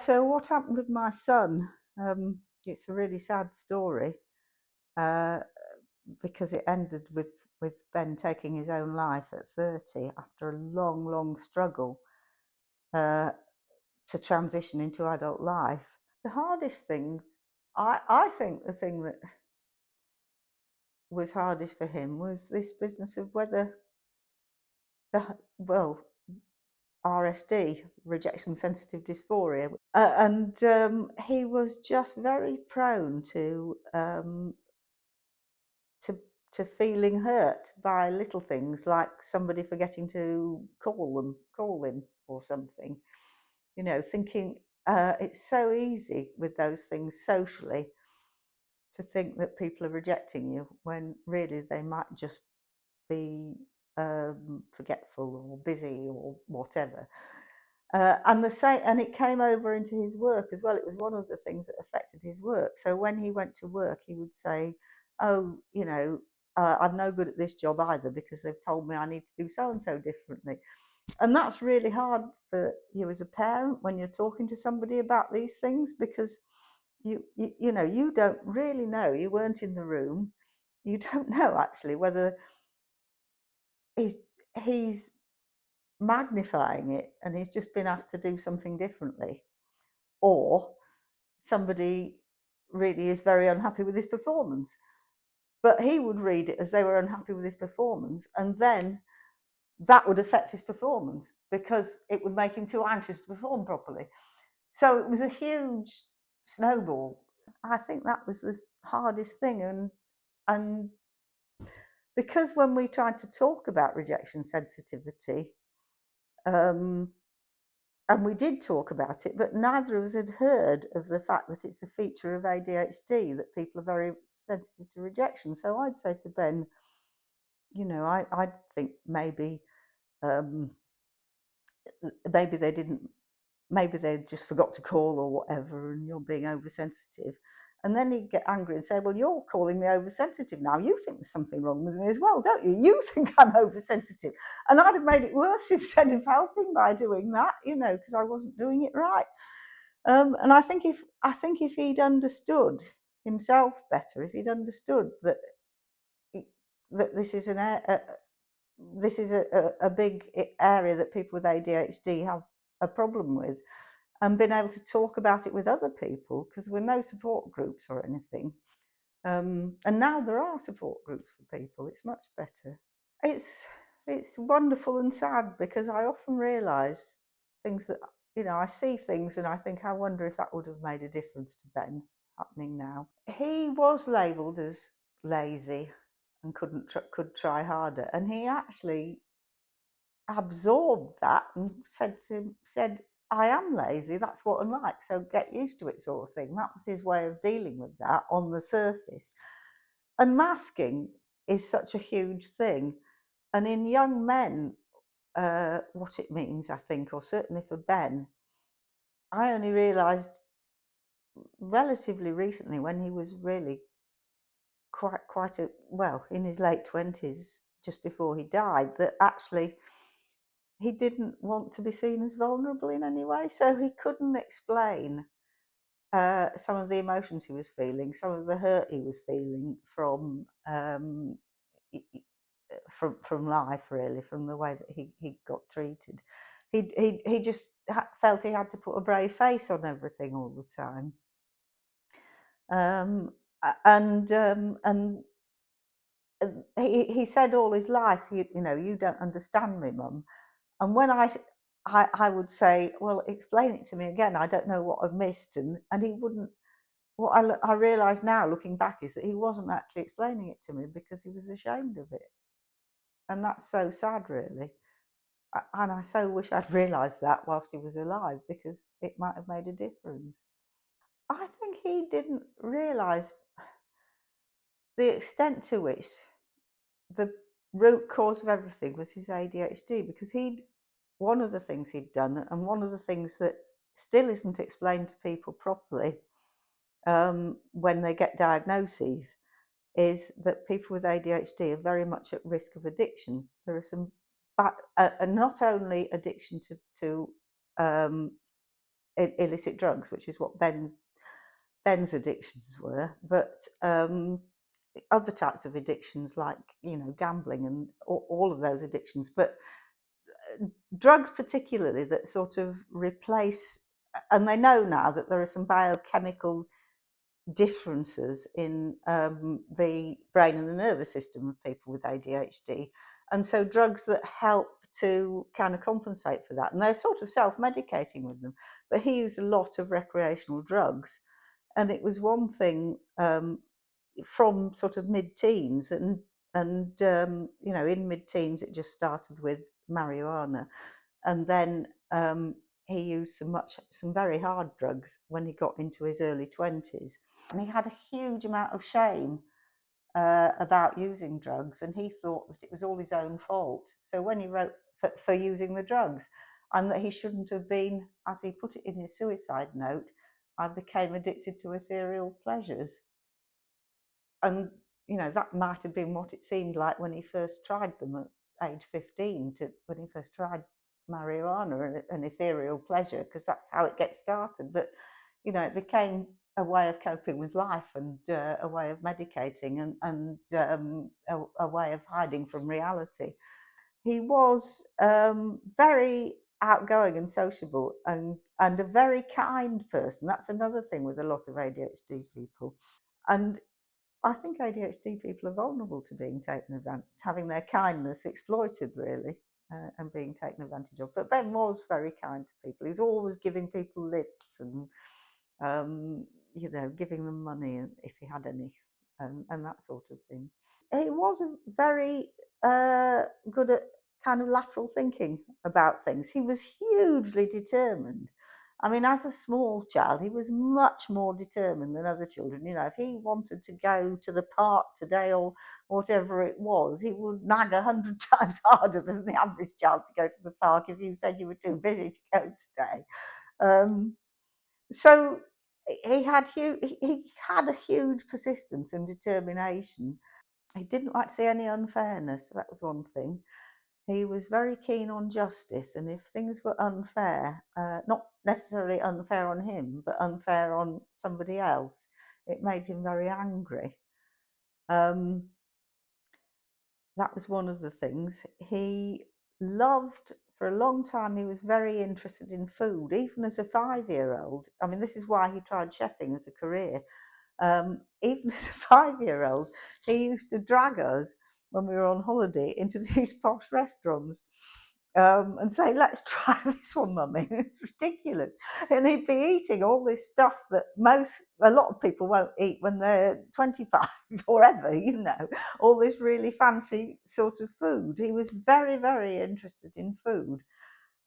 So what happened with my son? It's a really sad story uh, because it ended with Ben taking his own life at 30 after a long, long struggle uh, to transition into adult life. The hardest thing, I think the thing that was hardest for him was this business of whether well, RSD, rejection sensitive dysphoria, and he was just very prone to to feeling hurt by little things like somebody forgetting to call him or something. Thinking it's so easy with those things socially to think that people are rejecting you when really they might just be forgetful or busy or whatever. And it came over into his work as well. It was one of the things that affected his work. So when he went to work, he would say, "Oh, I'm no good at this job either because they've told me I need to do so and so differently." And that's really hard for you as a parent when you're talking to somebody about these things because you don't really know. You weren't in the room. You don't know actually whether he's he's magnifying it and he's just been asked to do something differently, or somebody really is very unhappy with his performance. But he would read it as they were unhappy with his performance, and then that would affect his performance because it would make him too anxious to perform properly. So it was a huge snowball. I think that was the hardest thing, and because when we tried to talk about rejection sensitivity, um, and we did talk about it, but neither of us had heard of the fact that it's a feature of ADHD that people are very sensitive to rejection. So I'd say to Ben, I think um, maybe they didn't, maybe they just forgot to call or whatever, and you're being oversensitive. And then he'd get angry and say, "Well, you're calling me oversensitive now. You think there's something wrong with me as well, don't you? You think I'm oversensitive." And I'd have made it worse instead of helping by doing that, because I wasn't doing it right. And I think if he'd understood himself better, if he'd understood that that this is a big area that people with ADHD have a problem with, and been able to talk about it with other people, because there were no support groups or anything. And now there are support groups for people. It's much better. It's it's wonderful and sad because I often realise things that I see things and I think I wonder if that would have made a difference to Ben happening now. He was labelled as lazy and could try harder, and he actually absorbed that and said, "I am lazy. That's what I'm like. So get used to it," sort of thing. That was his way of dealing with that on the surface. And masking is such a huge thing. And in young men, what it means, I think, or certainly for Ben, I only realised relatively recently when he was really quite in his late 20s, just before he died, that actually he didn't want to be seen as vulnerable in any way. So he couldn't explain some of the emotions he was feeling, some of the hurt he was feeling from life, really, from the way that he got treated. He just felt he had to put a brave face on everything all the time. Um, and he said all his life, you don't understand me, Mum. And when I would say, "Well, explain it to me again. I don't know what I've missed," and he wouldn't. What I realise now, looking back, is that he wasn't actually explaining it to me because he was ashamed of it, and that's so sad, really. And I so wish I'd realised that whilst he was alive, because it might have made a difference. I think he didn't realise the extent to which the root cause of everything was his ADHD, because one of the things he'd done, and one of the things that still isn't explained to people properly when they get diagnoses, is that people with ADHD are very much at risk of addiction. There are some, but not only addiction to illicit drugs, which is what Ben's addictions were. But other types of addictions, like gambling and all of those addictions, but drugs particularly that sort of replace. And they know now that there are some biochemical differences in the brain and the nervous system of people with ADHD. And so drugs that help to kind of compensate for that. And they're sort of self-medicating with them. But he used a lot of recreational drugs. And it was one thing from sort of mid-teens, and in mid-teens it just started with marijuana, and then he used some very hard drugs when he got into his early 20s, and he had a huge amount of shame about using drugs, and he thought that it was all his own fault. So when he wrote for using the drugs, and that he shouldn't have been, as he put it in his suicide note, I became addicted to ethereal pleasures. And that might have been what it seemed like when he first tried them at age 15, to when he first tried marijuana, an ethereal pleasure, because that's how it gets started. But it became a way of coping with life, and a way of medicating, and a way of hiding from reality. He was very outgoing and sociable, and a very kind person. That's another thing with a lot of ADHD people. And I think ADHD people are vulnerable to being taken advantage, having their kindness exploited, really, and being taken advantage of. But Ben was very kind to people. He was always giving people lifts, and giving them money if he had any, and that sort of thing. He wasn't very good at kind of lateral thinking about things. He was hugely determined. I mean, as a small child, he was much more determined than other children. If he wanted to go to the park today, or whatever it was, he would nag 100 times harder than the average child to go to the park if you said you were too busy to go today. Um, so he had a huge persistence and determination. He didn't like to see any unfairness. That was one thing. He was very keen on justice, and if things were unfair, not necessarily unfair on him, but unfair on somebody else, it made him very angry. Um, that was one of the things. He loved, for a long time, he was very interested in food, even as a 5-year-old. I mean, this is why he tried chefing as a career. Even as a 5-year-old, he used to drag us when we were on holiday into these posh restaurants, and say, "Let's try this one, mummy." It's ridiculous. And he'd be eating all this stuff that a lot of people won't eat when they're 25 or ever. All this really fancy sort of food. He was very, very interested in food.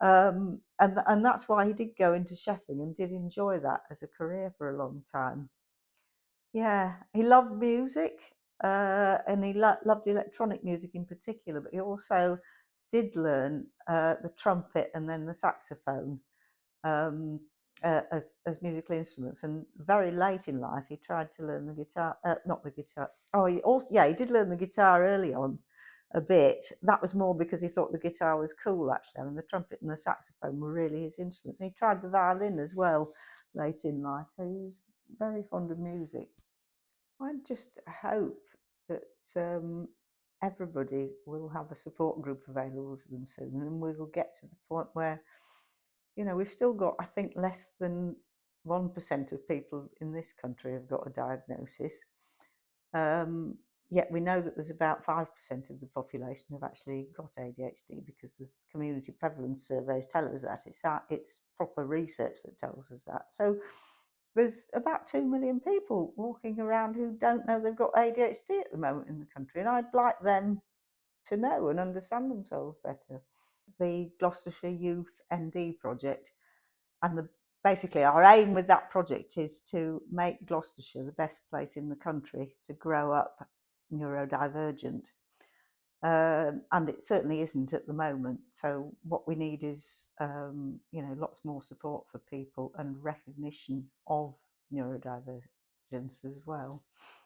And that's why he did go into chefing and did enjoy that as a career for a long time. Yeah, he loved music, and he loved electronic music in particular, but he also did learn the trumpet and then the saxophone, um, as musical instruments. And very late in life, he tried to learn the guitar. Not the guitar. Oh, he did learn the guitar early on a bit. That was more because he thought the guitar was cool, actually. I mean, the trumpet and the saxophone were really his instruments. And he tried the violin as well late in life. So he was very fond of music. I just hope that everybody will have a support group available to them soon, and we will get to the point where, we've still got, I think, less than 1% of people in this country have got a diagnosis. Yet we know that there's about 5% of the population have actually got ADHD, because the community prevalence surveys tell us that. It's proper research that tells us that. So there's about 2 million people walking around who don't know they've got ADHD at the moment in the country, and I'd like them to know and understand themselves better. The Gloucestershire Youth ND project, and basically our aim with that project is to make Gloucestershire the best place in the country to grow up neurodivergent. And it certainly isn't at the moment. So what we need is, lots more support for people and recognition of neurodivergence as well.